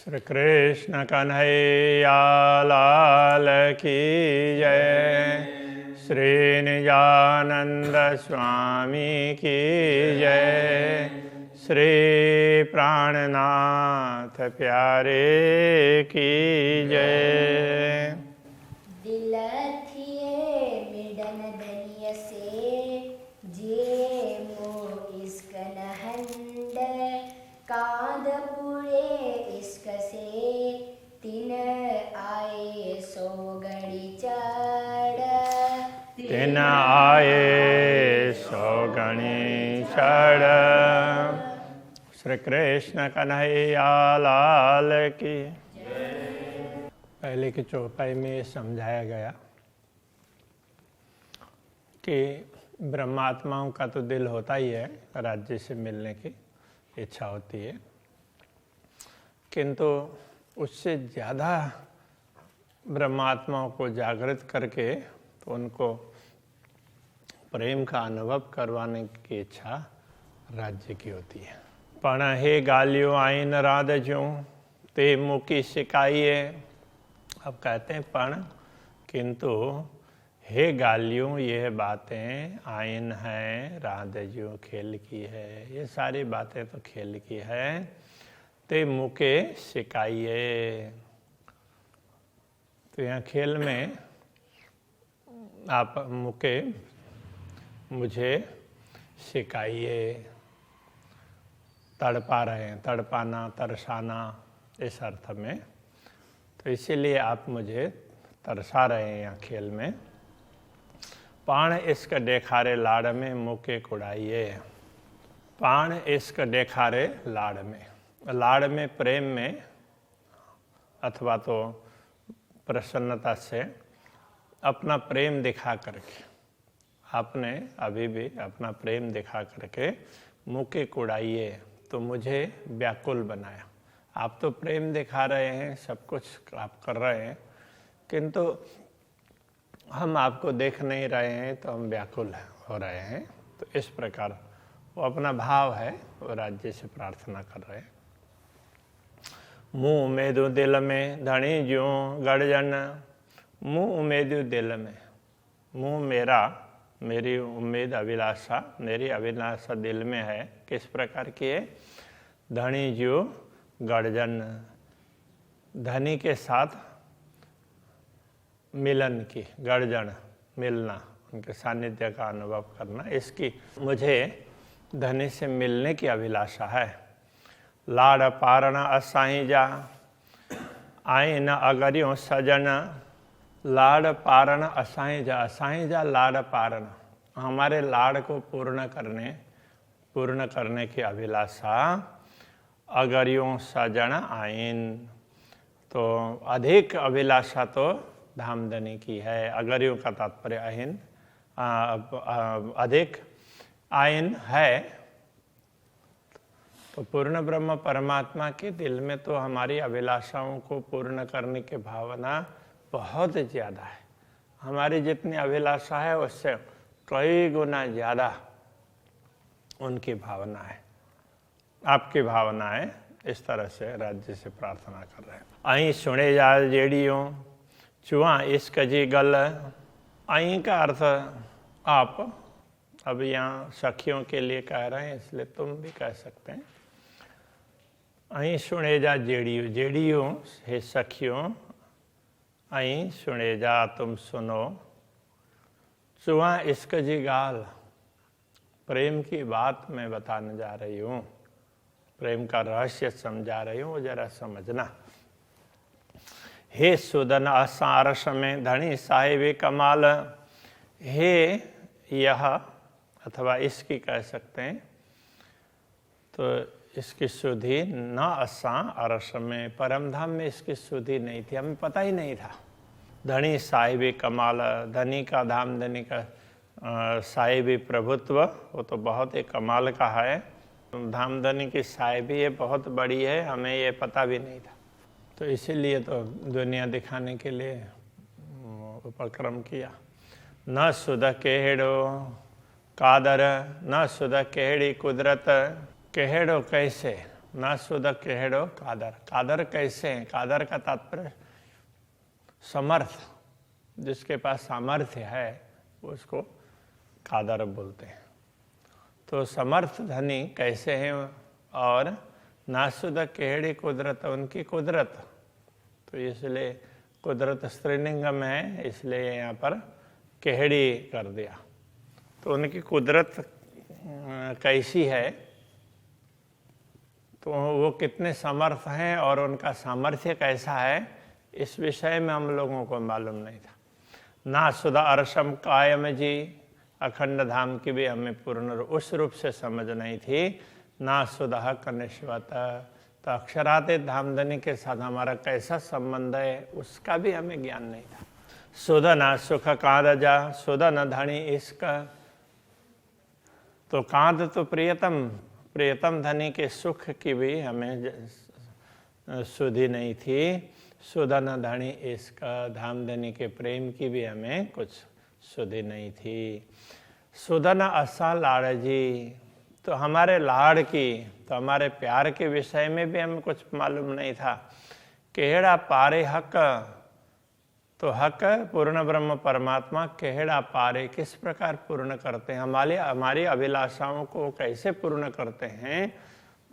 श्री कृष्ण कन्हैया लाल की जय। श्री निजानंद स्वामी की जय। श्री प्राणनाथ प्यारे की जय। दिलथिए मिडन धनिय से जे मो इश्क नहंड कादपुरे इश्क से तिन आए सोगड़ी चढ़ तिन आए सौगणी चढ़। श्री कृष्ण कन्हैया लाल की। पहले की चौपाई में समझाया गया कि ब्रह्मात्माओं का तो दिल होता ही है, राज्य से मिलने की इच्छा होती है, किंतु उससे ज़्यादा ब्रह्मात्माओं को जागृत करके तो उनको प्रेम का अनुभव करवाने की इच्छा राज्य की होती है। पण हे गालियों आइन राध ज्यों ते मुकी शिकाइए। अब कहते हैं पण, किंतु हे गालियों यह बातें आइन हैं, राधज्यों खेल की है, ये सारी बातें तो खेल की है। ते मुके सिखाइए, तो यहाँ खेल में आप मुके मुझे सिखाइए, तड़पा रहे हैं, तड़पाना तरसाना इस अर्थ में, तो इसीलिए आप मुझे तरसा रहे हैं यहाँ खेल में। पाण इश्क देखारे लाड़ में मुके कुड़ाइए। पाण इश्क देखारे लाड़ में, लाड़ में प्रेम में अथवा तो प्रसन्नता से अपना प्रेम दिखा करके, आपने अभी भी अपना प्रेम दिखा करके मुके कुड़ाइए, तो मुझे व्याकुल बनाया। आप तो प्रेम दिखा रहे हैं, सब कुछ आप कर रहे हैं, किंतु हम आपको देख नहीं रहे हैं तो हम व्याकुल हो रहे हैं। तो इस प्रकार वो अपना भाव है, वो राज्य से प्रार्थना कर रहे हैं। मुँह उमेदु दिल में धनी ज्यों गड़जन। मुँह उमेदु दिल में, मुँह मेरा, मेरी उम्मीद अभिलाषा, मेरी अभिलाषा दिल में है। किस प्रकार की है? धनी ज्यों गड़जन, धनी के साथ मिलन की, गर्जन मिलना, उनके सानिध्य का अनुभव करना, इसकी मुझे धनी से मिलने की अभिलाषा है। लाड़ पारण असाई जा आई न अगरियों सजन। लाड़ पारण असाई जा लाड़ पारण, हमारे लाड़ को पूर्ण करने की अभिलाषा। अगरियों सजन आइन, तो अधिक अभिलाषा तो धामधनी की है। अगरियों का तात्पर्य अहिन, अधिक, आयन है। तो पूर्ण ब्रह्म परमात्मा के दिल में तो हमारी अभिलाषाओं को पूर्ण करने की भावना बहुत ज़्यादा है। हमारी जितनी अभिलाषा है उससे कई गुना ज़्यादा उनकी भावना है। आपकी भावना है, इस तरह से राज्य से प्रार्थना कर रहे हैं। अहीं सुने जा जेड़ियों चुआ इश्क जी गल। आई का अर्थ आप, अब यहाँ सखियों के लिए कह रहे हैं, इसलिए तुम भी कह सकते हैं। आई सुने जा जेड़ियों, जेड़ियों हे सखियों, आई सुने जा तुम सुनो। चुआ इश्क जी गाल, प्रेम की बात मैं बताने जा रही हूँ, प्रेम का रहस्य समझा रही हूँ, वो जरा समझना। हे सुदन असारस में धनी साहिब कमाल। हे यह, अथवा इसकी कह सकते हैं, तो इसकी सुधि न असा अरस में, परम धाम में इसकी सुधि नहीं थी, हमें पता ही नहीं था। धनी साहिब कमाल, धनी का धाम, धनी का साहिबी प्रभुत्व, वो तो बहुत ही कमाल का है। धामधनी की साहिबी ये बहुत बड़ी है, हमें ये पता भी नहीं था। तो इसीलिए तो दुनिया दिखाने के लिए उपक्रम किया। न सुध केहड़ो कादर, न सुध केहड़ी कुदरत। केहड़ो कैसे, ना सुध केहड़ो कादर। कादर कैसे हैं? कादर का तात्पर्य समर्थ, जिसके पास सामर्थ्य है उसको कादर बोलते हैं। तो समर्थ धनी कैसे हैं? और नासुद केहड़ी कुदरत, उनकी कुदरत। तो इसलिए कुदरत स्त्रीलिंग में है, इसलिए यहाँ पर केहड़ी कर दिया। तो उनकी कुदरत कैसी है, तो वो कितने समर्थ हैं और उनका सामर्थ्य कैसा है, इस विषय में हम लोगों को मालूम नहीं था। ना सुधा अरसम कायम जी, अखंड धाम की भी हमें पूर्ण उस रूप से समझ नहीं थी। ना सुधा कनिष्वत, तो अक्षराते धामधनी के साथ हमारा कैसा संबंध है उसका भी हमें ज्ञान नहीं था। सुध ना सुख कांद जा, सुध न धनी इसका। तो कांद तो प्रियतम धनी के सुख की भी हमें सुधि नहीं थी। सुध न धनी इसका, धामधनी के प्रेम की भी हमें कुछ सुधि नहीं थी। सुध न असा लाड़ जी, तो हमारे लाड़ की, तो हमारे प्यार के विषय में भी हमें कुछ मालूम नहीं था। केहड़ा पारे हक, तो हक पूर्ण ब्रह्म परमात्मा केहड़ा पारे, किस प्रकार पूर्ण करते हैं, हमारी अभिलाषाओं को कैसे पूर्ण करते हैं,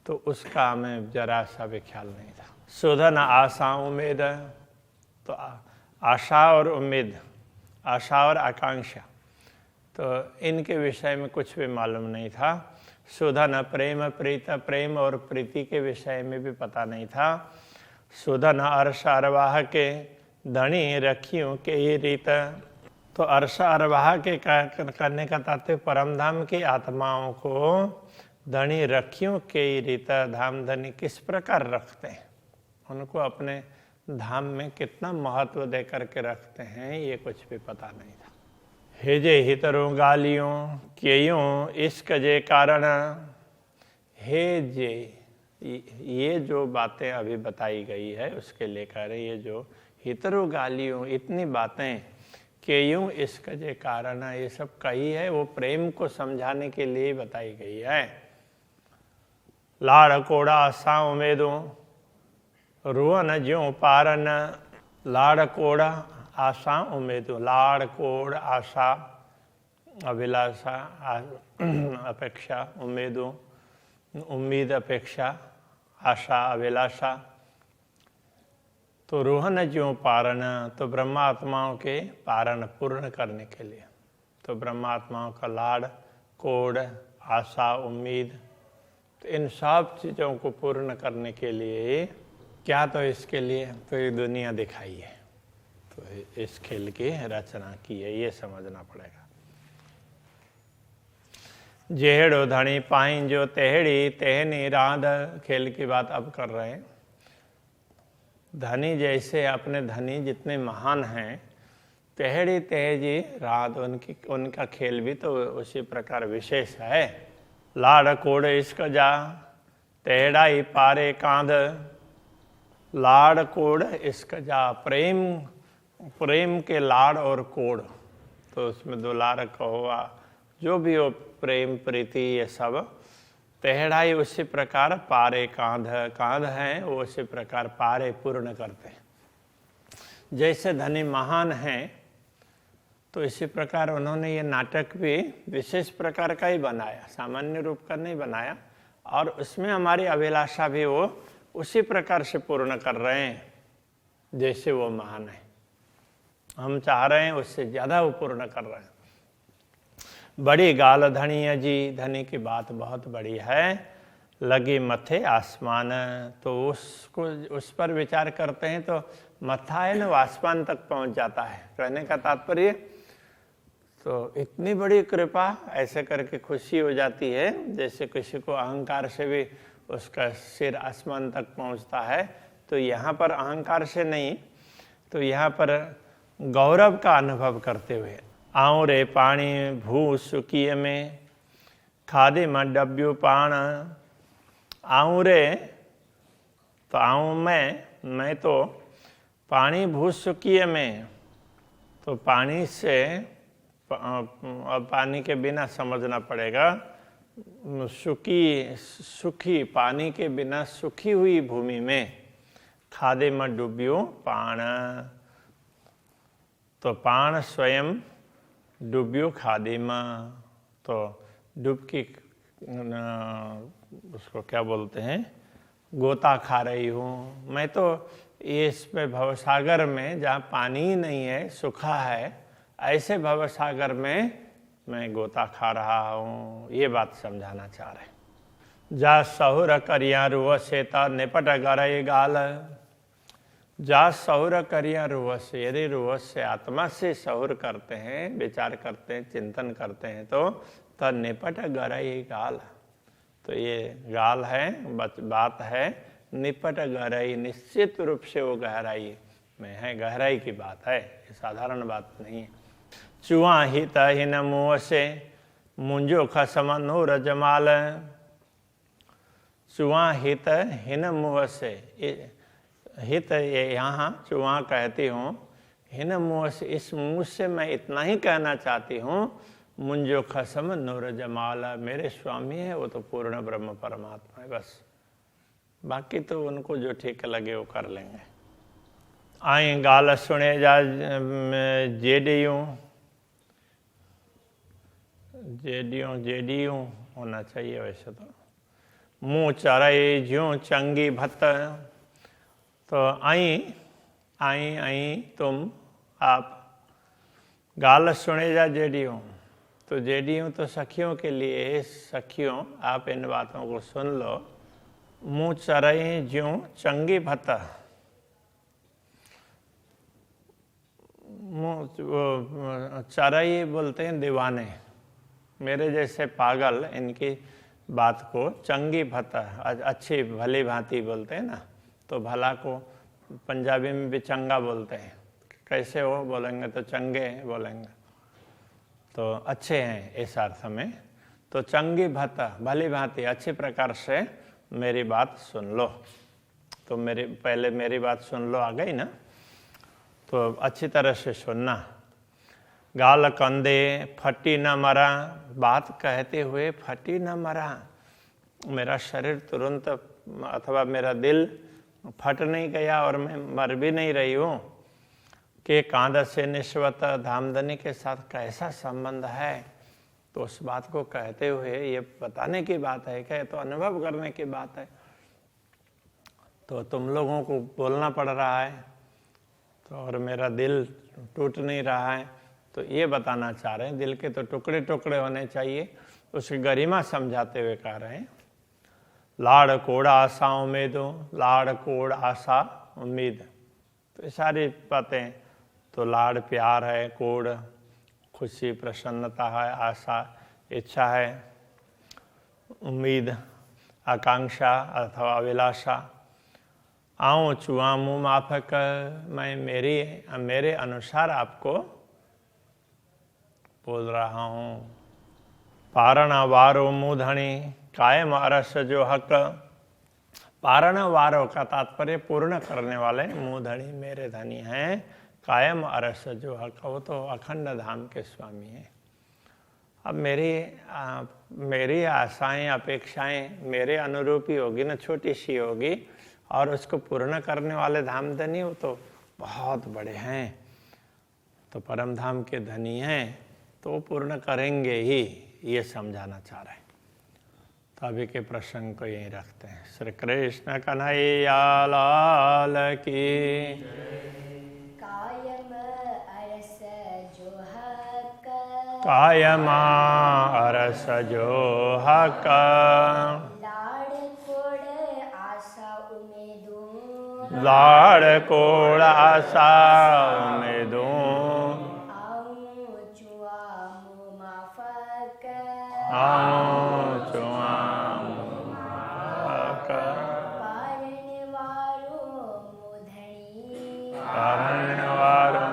तो उसका हमें जरा सा भी ख्याल नहीं था। सुधन आशा उम्मीद, तो आशा और उम्मीद, आशा और आकांक्षा, तो इनके विषय में कुछ भी मालूम नहीं था। सुधन प्रेम प्रीत, प्रेम और प्रीति के विषय में भी पता नहीं था। सुधन अर्ष अरवाह के धनी रखियों के ये रीत, तो अर्ष अरवाह के करने का तात्पर्य परमधाम की आत्माओं को धनी रखियों के ये रीत, धाम धनी किस प्रकार रखते हैं, उनको अपने धाम में कितना महत्व दे करके रखते हैं, ये कुछ भी पता नहीं था। हे जे हितरों गालियों क्यों इश्क जे कारण, हे जे, ये जो बातें अभी बताई गई है उसके लेकर ये जो हितरो गालियों, इतनी बातें क्यों इश्क जे कारण, ये सब कही है वो प्रेम को समझाने के लिए बताई गई है। लाड़ कोड़ा आशा उम्मीदों, रुअन ज्यों पारन, लाड़ कोड़ा आशा उम्मीदों, लाड़ कोड़ आशा अभिलाषा अपेक्षा, उम्मीदों उम्मीद अपेक्षा आशा अभिलाषा, तो रोहन ज्यों पारण, तो ब्रह्मात्माओं के पारण पूर्ण करने के लिए, तो ब्रह्मात्माओं का लाड़ कोड़ आशा उम्मीद, तो इन सब चीज़ों को पूर्ण करने के लिए क्या, तो इसके लिए तो ये दुनिया दिखाई है, तो इस खेल की रचना की है, ये समझना पड़ेगा। जेहड़ो धनी पाइन जो तेहड़ी तेहनी राध, खेल की बात अब कर रहे हैं। धनी जैसे अपने धनी जितने महान हैं, तेहड़ी तेहजी राध, उनका खेल भी तो उसी प्रकार विशेष है। लाड़ कोड़ इश्क जा, तेहड़ा ही पारे कांध, लाड़ कोड़ इश्क जा, प्रेम के लाड़ और कोड़, तो उसमें दो लाड़ कहो, जो भी हो प्रेम प्रीति ये सब, तेहड़ाई उसी प्रकार पारे कांध हैं, वो उसी प्रकार पारे पूर्ण करते हैं। जैसे धनी महान हैं, तो इसी प्रकार उन्होंने ये नाटक भी विशेष प्रकार का ही बनाया, सामान्य रूप का नहीं बनाया, और उसमें हमारी अभिलाषा भी वो उसी प्रकार से पूर्ण कर रहे हैं जैसे वो महान है। हम चाह रहे हैं उससे ज़्यादा वो पूर्ण कर रहे हैं। बड़ी गाल धनी है जी, धनी की बात बहुत बड़ी है। लगी मथे आसमान, तो उसको उस पर विचार करते हैं तो मथा है ना आसमान तक पहुंच जाता है। कहने का तात्पर्य, तो इतनी बड़ी कृपा, ऐसे करके खुशी हो जाती है जैसे किसी को अहंकार से भी उसका सिर आसमान तक पहुंचता है। तो यहाँ पर अहंकार से नहीं, तो यहाँ पर गौरव का अनुभव करते हुए, आऊँ रे पानी भू सुकिय में, खादे में डब्यू पाण, आऊँ रे, तो आऊँ मैं तो पानी भू सुकिय में, तो पानी से, अब पानी के बिना समझना पड़ेगा, सूखी पानी के बिना सूखी हुई भूमि में खादे में डूबियो पाण, तो पाण स्वयं डूबियो खादे में, तो डुबकी उसको क्या बोलते हैं, गोता खा रही हूँ मैं। तो ये इसमें भवसागर में जहाँ पानी ही नहीं है, सूखा है, ऐसे भवसागर में मैं गोता खा रहा हूँ, ये बात समझाना चाह रहे। जा सहुर करिया रुआ सेता निपट गरे गाल, जा सहुर करिया रुआ से, यदि रुआ से आत्मा से सहुर करते हैं, विचार करते हैं, चिंतन करते हैं, तो निपट गरे गाल, तो ये गाल है, बात है, निपट गहराई, निश्चित रूप से वो गहराई में है, गहराई की बात है, ये साधारण बात नहीं है। चुआ हित हिन मुँह से मुंजो खसम नूर जमाल, चुआ हित हिन मुँह से, हित ये यहाँ चुआ कहती हूँ, हिन मुँह से, इस मुँह से मैं इतना ही कहना चाहती हूँ, मुंजो खसम नूर जमाल, मेरे स्वामी है वो तो पूर्ण ब्रह्म परमात्मा है, बस बाकी तो उनको जो ठीक लगे वो कर लेंगे। आई गाल सुने जा जेडियों होना चाहिए वैसे तो, मुँह चराई ज्यों चंगी भत्त, तो आई तुम आप, गाल सुने जा जेडियों, तो जेडियों तो सखियों के लिए, सखियों आप इन बातों को सुन लो। मुँह चराई ज्यों चंगी भत्त, मुँह चराई बोलते हैं दीवाने, मेरे जैसे पागल इनकी बात को चंगी भत्त, अच्छी भली भांति बोलते हैं ना, तो भला को पंजाबी में भी चंगा बोलते हैं, कैसे हो बोलेंगे तो चंगे बोलेंगे, तो अच्छे हैं इस अर्थ में। तो चंगी भत्त, भली भांति अच्छी प्रकार से मेरी बात सुन लो, तो पहले मेरी बात सुन लो, आ गई ना, तो अच्छी तरह से सुनना। गाल कंदे फटी न मरा, बात कहते हुए फटी न मरा, मेरा शरीर तुरंत अथवा मेरा दिल फट नहीं गया और मैं मर भी नहीं रही हूँ, कि कांद से निश्वत, धामधनी के साथ कैसा संबंध है, तो उस बात को कहते हुए ये बताने की बात है क्या, तो अनुभव करने की बात है, तो तुम लोगों को बोलना पड़ रहा है, तो और मेरा दिल टूट नहीं रहा है, तो ये बताना चाह रहे हैं, दिल के तो टुकड़े टुकड़े होने चाहिए, उसकी गरिमा समझाते हुए कह रहे हैं। लाड़ कोड़ आशा उम्मीदों, लाड़ कोड़ आशा उम्मीद, तो ये सारी बातें, तो लाड़ प्यार है, कोड़ खुशी प्रसन्नता है, आशा इच्छा है, उम्मीद आकांक्षा अथवा अभिलाषा। आऊँ चुआ मुँह माफक, मैं मेरे अनुसार आपको बोल रहा हूँ। पारण वारो मुँह धनी, कायम अरस जो हक, पारण वारो का तात्पर्य पूर्ण करने वाले, मुँह धनी मेरे धनी हैं, कायम अरस जो हक, वो तो अखंड धाम के स्वामी हैं। अब मेरी आशाएं अपेक्षाएं मेरे अनुरूप ही होगी ना, छोटी सी होगी, और उसको पूर्ण करने वाले धाम धनी वो तो बहुत बड़े हैं, तो परम धाम के धनी हैं, तो वो पूर्ण करेंगे ही, ये समझाना चाह रहे हैं। तो अभी के प्रसंग को यहीं रखते हैं। श्री कृष्ण कन्हैया लाल की। कायमा अरस जो हक, लाड़ कोड़ आशा उम्मीदों, लाड़ कोड़ आशा उम्मीदों, आऊँ चुआ मुँह माफक, आऊँ चुआ मुँह माफक, पारण वारो मुँह धनी, पारण वारो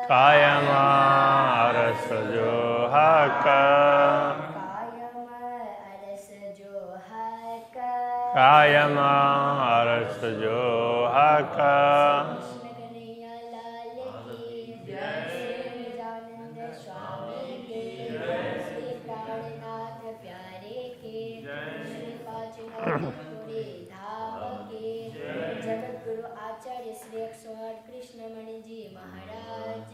कायम अरस जो हक, कायम अरस जो हक, कायम अरस जो हक। कृष्ण कन्हैया लाल की जय। प्यारे के श्री पाँच नवरे धाम के जगत गुरु आचार्य श्री 108 कृष्णमणि जी महाराज